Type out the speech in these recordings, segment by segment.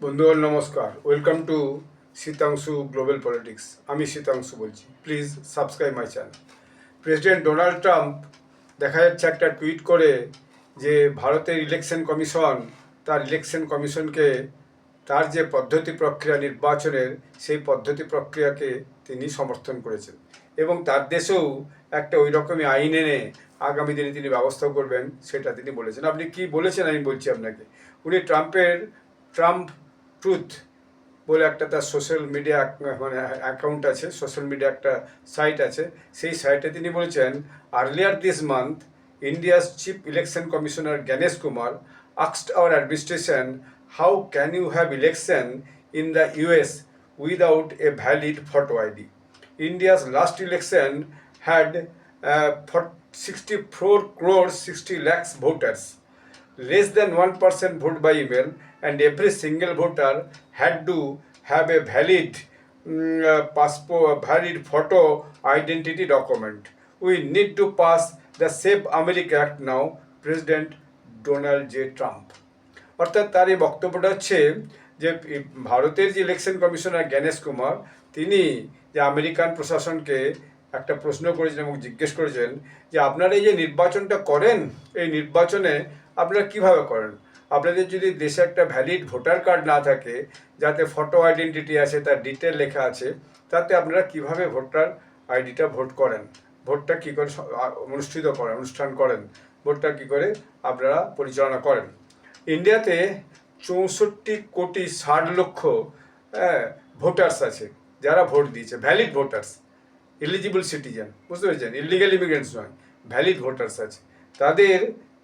বন্ধুগণ নমস্কার, welcome to Sitanshu global politics. আমি শীতাংশু বলছি। Please subscribe my channel. President Donald Trump দেখা যাচ্ছে একটা টুইট করে যে ভারতের ইলেকশন কমিশন তার ইলেকশন কমিশনকে তার যে পদ্ধতি প্রক্রিয়া নির্বাচনের সেই পদ্ধতি প্রক্রিয়াকে তিনি সমর্থন করেছেন এবং তার দেশেও একটা ওই রকমই আইন এনে আগামী দিনে তিনি ব্যবস্থা করবেন সেটা তিনি বলেছেন। আপনি কি বলেছেন আমি বলছি আপনাকে। উনি ট্রাম্প ট্রুথ বলে একটা তার সোশ্যাল মিডিয়া মানে অ্যাকাউন্ট আছে, সোশ্যাল মিডিয়া একটা সাইট আছে, সেই সাইটে তিনি বলেছেন earlier this month India's chief election commissioner Ganesh Kumar asked our administration how can you have election in the US without a valid photo ID. India's last election had 64 crores 60 lakhs voters. Less than 1% vote by email, and every single voter had to have a valid passport, valid photo identity document. We need to pass the Save America Act now, President Donald J. Trump. অর্থাৎ তার এই বক্তব্যটা হচ্ছে যে ভারতের যে election commissioner Ganesh Kumar তিনি যে আমেরিকান প্রশাসনকে একটা প্রশ্ন করেছেন এবং জিজ্ঞেস করেছেন যে আপনারা এই যে নির্বাচনটা করেন এই নির্বাচনে আপনারা কিভাবে করেন। আপনাদের যদি দেশে একটা ভ্যালিড ভোটার কার্ড না থাকে যাতে ফটো আইডেন্টিটি আছে, তার ডিটেল লেখা আছে, তাতে আপনারা কিভাবে ভোটার আইডিটা ভোট করেন, ভোটটা কী করে অনুষ্ঠান করেন, ভোটটা কী করে আপনারা পরিচালনা করেন। ইন্ডিয়াতে 64,60,00,000 ভোটার্স আছে যারা ভোট দিয়েছে, ভ্যালিড ভোটার্স, এলিজিবল সিটিজেন, বুঝতে পেরেছেন, ইলিগাল ইমিগ্রেন্টস নয়, ভ্যালিড ভোটার্স আছে। তাদের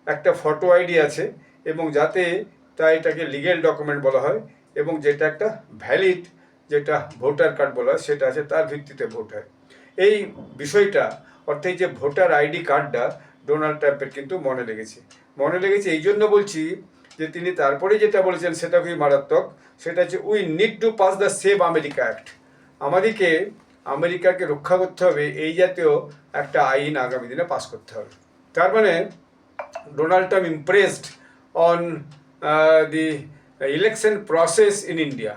একটা ফটো আইডি আছে এবং যাতে এটাকে লিগেল ডকুমেন্ট বলা হয় এবং যেটা একটা ভ্যালিড যেটা ভোটার কার্ড বলা হয় সেটা আছে, তার ভিত্তিতে ভোট হয়। এই বিষয়টা অর্থাৎ যে ভোটার আইডি কার্ডটা ডোনাল্ড ট্রাম্পের কিন্তু মনে লেগেছে এই জন্য বলছি যে তিনি তারপরে যেটা বলেছেন সেটা খুবই মারাত্মক। সেটা হচ্ছে we need to pass the save America act. আমাদেরকে আমেরিকাকে রক্ষা করতে হবে, এই জাতীয় একটা আইন আগামী দিনে পাস করতে হবে। তার মানে Donald Trump impressed on the election process in India.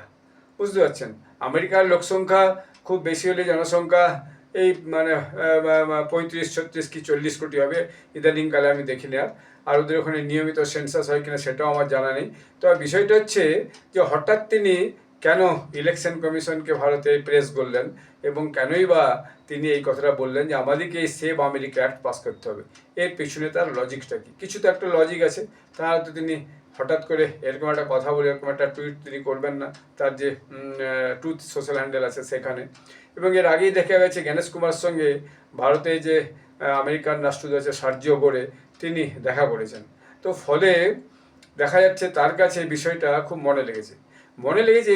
বুঝতে পারছেন, আমেরিকার লোকসংখ্যা খুব বেশি হলে জনসংখ্যা এই মানে 35, 36 কি 40 কোটি হবে ইদানিংকালে, আমি দেখিনি। আর ওদের ওখানে নিয়মিত সেন্সাস হয় কিনা সেটাও আমার জানা নেই। তবে বিষয়টা হচ্ছে যে হঠাৎ তিনি কেন ইলেকশন কমিশনকে ভারতে প্রেস করলেন এবং কেনই বা তিনি এই কথাটা বললেন যে আমাদেরকে এই সেভ আমেরিকা অ্যাক্ট পাস করতে হবে। এর পিছনে তার লজিকটা কি? কিছু তো একটা লজিক আছে, তাহলে তো তিনি হঠাৎ করে এরকম একটা কথা বলে এরকম একটা টুইট তিনি করবেন না। তার যে ট্রুথ সোশ্যাল হ্যান্ডেল আছে সেখানে, এবং এর আগেই দেখা গেছে গণেশ কুমার সঙ্গে ভারতে যে আমেরিকান রাষ্ট্রদূত আছে সার্জিও গোরে, তিনি দেখা করেছেন। তো ফলে দেখা যাচ্ছে তার কাছে এই বিষয়টা খুব মনে লেগেছে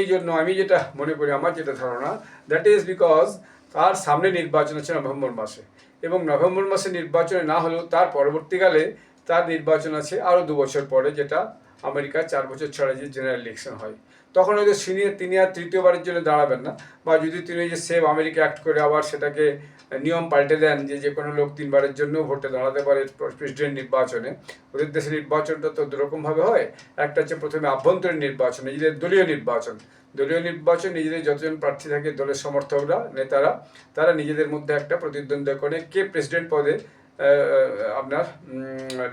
এই জন্য আমি যেটা মনে করি, আমার যেটা ধারণা, দ্যাট ইজ বিকজ তার সামনে নির্বাচন হচ্ছে নভেম্বর মাসে, এবং নভেম্বর মাসে নির্বাচনে না হলেও তার পরবর্তীকালে তার নির্বাচন আছে আরও 2 বছর পরে, যেটা আমেরিকার 4 বছর ছাড়া যে জেনারেল ইলেকশন হয়। তখন হয়তো তিনি আর তৃতীয়বারের জন্য দাঁড়াবেন না, বা যদি তিনি যে সেভ আমেরিকা অ্যাক্ট করে আবার সেটাকে নিয়ম পাল্টে দেন যে কোনো লোক 3 বারের জন্য ভোটে দাঁড়াতে পারে প্রেসিডেন্ট নির্বাচনে। ওদের দেশের নির্বাচনটা তো দুরকমভাবে হয়। একটা হচ্ছে প্রথমে আভ্যন্তরীণ নির্বাচন, নিজেদের দলীয় নির্বাচন, নিজেদের যতজন প্রার্থী থাকে দলের সমর্থকরা, নেতারা, তারা নিজেদের মধ্যে একটা প্রতিদ্বন্দ্বিতা করে কে প্রেসিডেন্ট পদে আপনার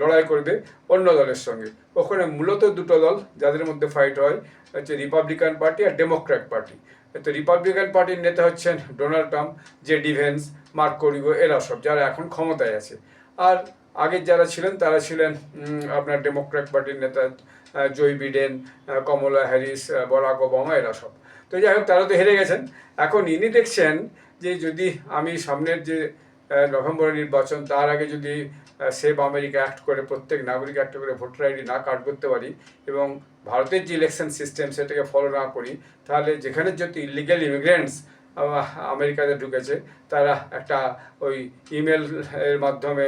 লড়াই করবে অন্য দলের সঙ্গে। ওখানে মূলত 2টো দল যাদের মধ্যে ফাইট হয় হচ্ছে রিপাবলিকান পার্টি আর ডেমোক্র্যাট পার্টি। তো রিপাবলিকান পার্টির নেতা হচ্ছেন Donald Trump, JD veins, Marco Rubio, এরা সব যারা এখন ক্ষমতায় আছে। আর আগের যারা ছিলেন তারা ছিলেন আপনার ডেমোক্র্যাট পার্টির নেতা জো বিডেন, কমলা হ্যারিস, বারাক ওবামা, এরা সব। তো যাই হোক, তারা তো হেরে গেছেন। এখন ইনি দেখছেন যে যদি আমি সামনের যে নভেম্বরের নির্বাচন, তার আগে যদি সেভ আমেরিকা অ্যাক্ট করে প্রত্যেক নাগরিক একটা করে ভোটার আইডি না কার্ড করতে পারি এবং ভারতের যে ইলেকশন সিস্টেম সেটাকে ফলো না করি, তাহলে যেখানে যত ইলিগাল ইমিগ্রেন্টস আমেরিকাতে ঢুকেছে তারা একটা ওই ইমেল এর মাধ্যমে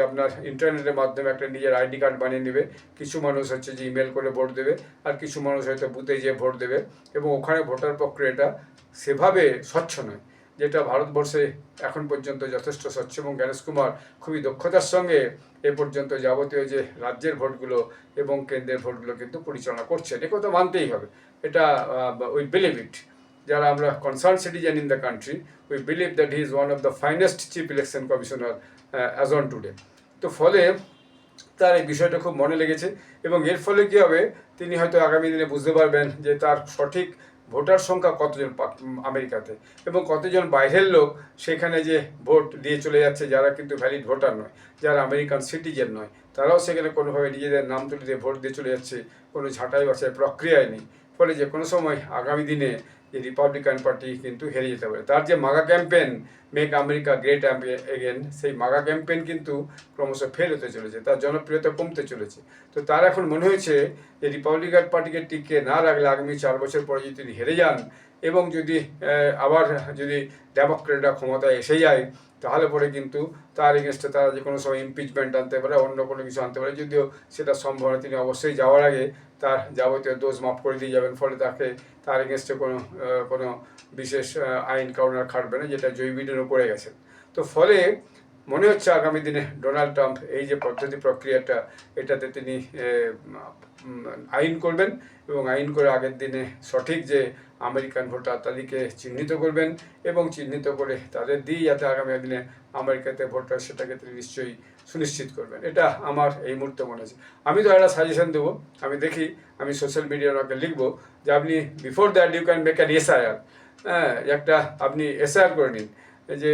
আপনার ইন্টারনেটের মাধ্যমে একটা নিজের আইডি কার্ড বানিয়ে নেবে। কিছু মানুষ হচ্ছে যে ইমেল করে ভোট দেবে, আর কিছু মানুষ হয়তো বুথে যেয়ে ভোট দেবে, এবং ওখানে ভোটার প্রক্রিয়াটা সেভাবে স্বচ্ছ নয়, যেটা ভারতবর্ষে এখন পর্যন্ত যথেষ্ট স্বচ্ছ। এবং গণেশ কুমার খুবই দক্ষতার সঙ্গে এ পর্যন্ত যাবতীয় যে রাজ্যের ভোটগুলো এবং কেন্দ্রের ভোটগুলো কিন্তু পরিচালনা করছেন, এ কথা মানতেই হবে। এটা উই বিলিভ ইট, যারা আমরা concern citizen in the country, we believe that he is one of the finest chief election commissioner as on today. তো ফলে তার এই বিষয়টা খুব মনে লেগেছে, এবং এর ফলে কী হবে, তিনি হয়তো আগামী দিনে বুঝতে পারবেন যে তার সঠিক ভোটার সংখ্যা কতজন আমেরিকাতে, এবং কতজন বাইরের লোক সেখানে যে ভোট দিয়ে চলে যাচ্ছে, যারা কিন্তু ভ্যালিড ভোটার নয়, যারা আমেরিকান সিটিজেন নয়, তারাও সেখানে কোনোভাবে নিজেদের নাম তুলে দিয়ে ভোট দিয়ে চলে যাচ্ছে, কোনো ঝাঁটাই বাছাই প্রক্রিয়ায় নেই। ফলে যে কোনো সময় আগামী দিনে যে রিপাবলিকান পার্টি কিন্তু হেরে যেতে পারে। তার যে MAGA campaign, make America great again, সেই মাগা ক্যাম্পেন কিন্তু ক্রমশ ফেল হতে চলেছে, তার জনপ্রিয়তা কমতে চলেছে। তো তার এখন মনে হয়েছে যে রিপাবলিকান পার্টিকে টিকে না রাখলে আগামী 4 বছর পরে যদি তিনি হেরে যান, এবং যদি আবার যদি ডেমোক্রেটরা ক্ষমতায় এসে যায়, তাহলে পরে কিন্তু তার এগেনস্টে তারা যে কোনো সময় ইমপিচমেন্ট আনতে পারে, অন্য কোনো কিছু আনতে পারে। যদিও সেটা সম্ভব না, তিনি অবশ্যই যাওয়ার আগে তার যাবতীয় দোষ মাফ করে দিয়ে যাবেন, ফলে তার এগেনস্টে কোনো বিশেষ আইন কানুন আর খাটবে না, যেটা জো বিডেনও করে গেছেন। তো ফলে মনে হচ্ছে আগামী দিনে ডোনাল্ড ট্রাম্প এই যে পদ্ধতি প্রক্রিয়াটা, এটাতে তিনি আইন করবেন, এবং আইন করে আগের দিনে সঠিক যে আমেরিকান ভোটার তাদেরকে চিহ্নিত করবেন, এবং চিহ্নিত করে তাদের দিয়েই যাতে আগামী দিনে আমেরিকাতে ভোটার, সেটাকে তিনি নিশ্চয়ই সুনিশ্চিত করবেন। এটা আমার এই মুহূর্তে মনে হচ্ছে। আমি তো একটা সাজেশন দেবো, আমি দেখি, আমি সোশ্যাল মিডিয়ার ওকে লিখবো যে আপনি before that you can make an SIR, হ্যাঁ, একটা আপনি এসআইআর করে নিন, এই যে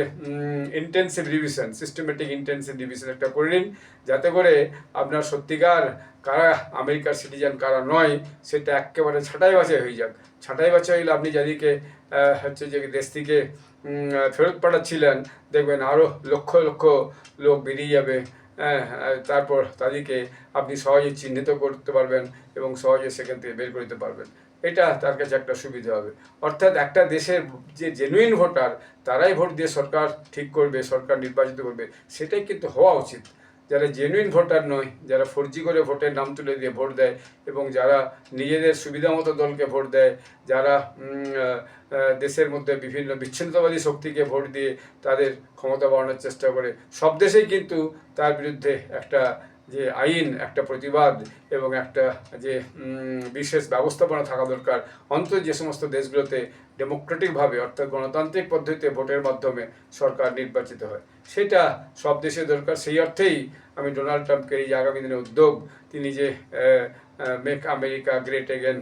intensive revision, systematic intensive revision একটা করে নিন, যাতে করে আপনার সত্যিকার কারা আমেরিকার সিটিজেন কারা নয় সেটা একেবারে ছাঁটাই বাছাই হয়ে যাক। ছাঁটাই বাছাই হলে আপনি যাদেরকে হচ্ছে যে দেশ থেকে ফেরত পাঠাচ্ছিলেন, দেখবেন আরও লক্ষ লক্ষ লোক বেরিয়ে যাবে। তারপর তাদেরকে আপনি সহজে চিহ্নিত করতে পারবেন, এবং সহজে সেখান থেকে বের করতে পারবেন। এটা তার কাছে একটা সুবিধা হবে। অর্থাৎ একটা দেশের যে জেনুইন ভোটার, তারাই ভোট দিয়ে সরকার ঠিক করবে, সরকার নির্বাচিত করবে, সেটাই কিন্তু হওয়া উচিত। যারা জেনুইন ভোটার নয়, যারা ফর্জি করে ভোটের নাম তুলে দিয়ে ভোট দেয়, এবং যারা নিজেদের সুবিধা মতো দলকে ভোট দেয়, যারা দেশের মধ্যে বিভিন্ন বিচ্ছিন্নতাবাদী শক্তিকে ভোট দিয়ে তাদের ক্ষমতা বাড়ানোর চেষ্টা করে, সব দেশেই কিন্তু তার বিরুদ্ধে একটা যে আইন, একটা প্রতিবাদ, এবং একটা যে বিশেষ ব্যবস্থাপনা থাকা দরকার। অন্তত যে সমস্ত দেশগুলোতে ডেমোক্রেটিকভাবে, অর্থাৎ গণতান্ত্রিক পদ্ধতিতে ভোটের মাধ্যমে সরকার নির্বাচিত হয়, সেটা সব দেশে দরকার। সেই অর্থেই আমি ডোনাল্ড ট্রাম্পকে এই যে আগামী দিনের উদ্যোগ, তিনি যে মেক আমেরিকা গ্রেট এগেন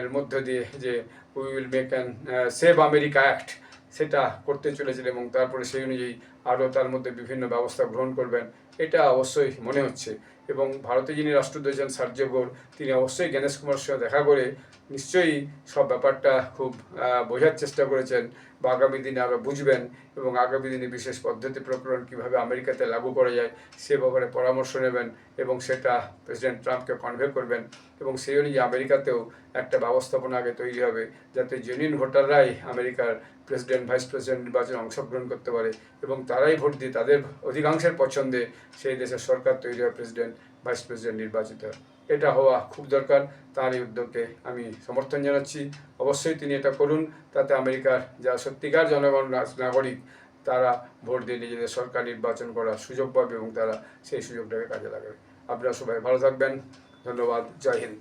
এর মধ্য দিয়ে যে we will make an save America act, সেটা করতে চলেছেন, এবং তারপরে সেই অনুযায়ী আরও তার মধ্যে বিভিন্ন ব্যবস্থা গ্রহণ করবেন, এটা অবশ্যই মনে হচ্ছে। এবং ভারতে যিনি রাষ্ট্রদূত আছেন সার্জিও গৌর, তিনি অবশ্যই জ্ঞানেশ কুমারের সঙ্গে দেখা করে নিশ্চয়ই সব ব্যাপারটা খুব বোঝার চেষ্টা করেছেন, বা আগামী দিনে আরও বুঝবেন, এবং আগামী দিনে বিশেষ পদ্ধতি প্রকরণ কীভাবে আমেরিকাতে লাগু করা যায় সে ব্যাপারে পরামর্শ নেবেন, এবং সেটা প্রেসিডেন্ট ট্রাম্পকে কনভে করবেন, এবং সেই অনুযায়ী আমেরিকাতেও একটা ব্যবস্থাপনা আগে তৈরি হবে, যাতে জেনুইন ভোটাররাই আমেরিকার প্রেসিডেন্ট, ভাইস প্রেসিডেন্ট নির্বাচনে অংশগ্রহণ করতে পারে, এবং তারাই ভোট দিয়ে তাদের অধিকাংশের পছন্দে সেই দেশের সরকার তৈরি হয়, প্রেসিডেন্ট, ভাইস প্রেসিডেন্ট নির্বাচিত হয়। এটা হওয়া খুব দরকার। তার এই উদ্যোগকে আমি সমর্থন জানাচ্ছি। অবশ্যই তিনি এটা করুন, তাতে আমেরিকার যারা সত্যিকার জনগণ নাগরিক, তারা ভোট দিয়ে নিজেদের সরকার নির্বাচন করার সুযোগ পাবে, এবং তারা সেই সুযোগটাকে কাজে লাগাবে। আপনারা সবাই ভালো থাকবেন। ধন্যবাদ। জয় হিন্দ।